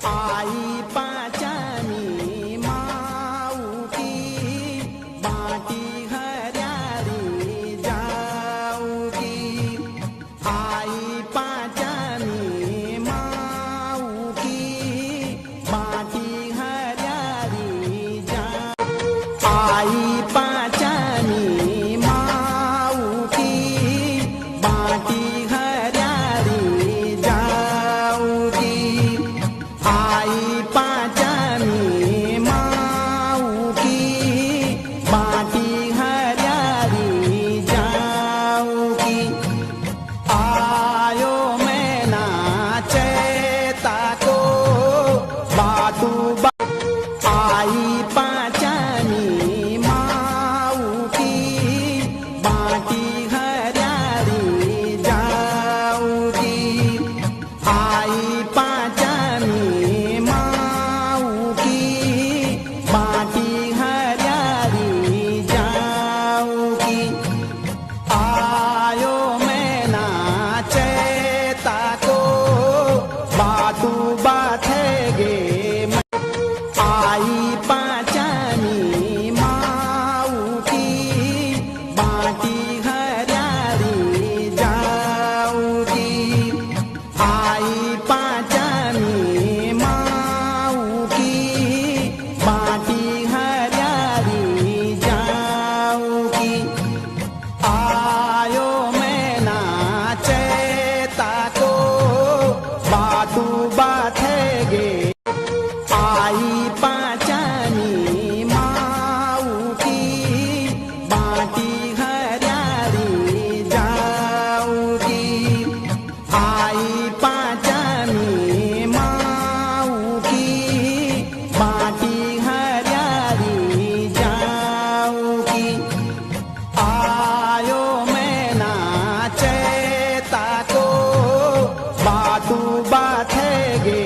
आई पाचानी माऊकी बाटी हऱ्यारी जाऊकी आई पाचानी माऊकी बाटी हऱ्यारी जा आई पाचानी माऊकी बाटी हऱ्यारी जाऊकी आई पाचानी माऊकी बाटी हऱ्यारी जाऊकी आयो मैं नाचता को बाटू बा आई पाचानी माऊकी बाटी हऱ्यारी जाऊकी आई पाचानी माऊकी बाटी हऱ्यारी जाऊकी आयो मैं नाचता को बाटू बाथे गे आई पाचानी माऊकी बाटी हऱ्यारी जाऊकी आई पाचानी माऊकी बाटी हऱ्यारी जाऊकी आयो मैं नाचता को बाटू बाथे गे आई पाचानी माऊकी बाटी हऱ्यारी जाऊकी आई पाचानी माऊकी बाटी हऱ्यारी जाऊकी आयो मैं नाचता को बाटू बाथे गे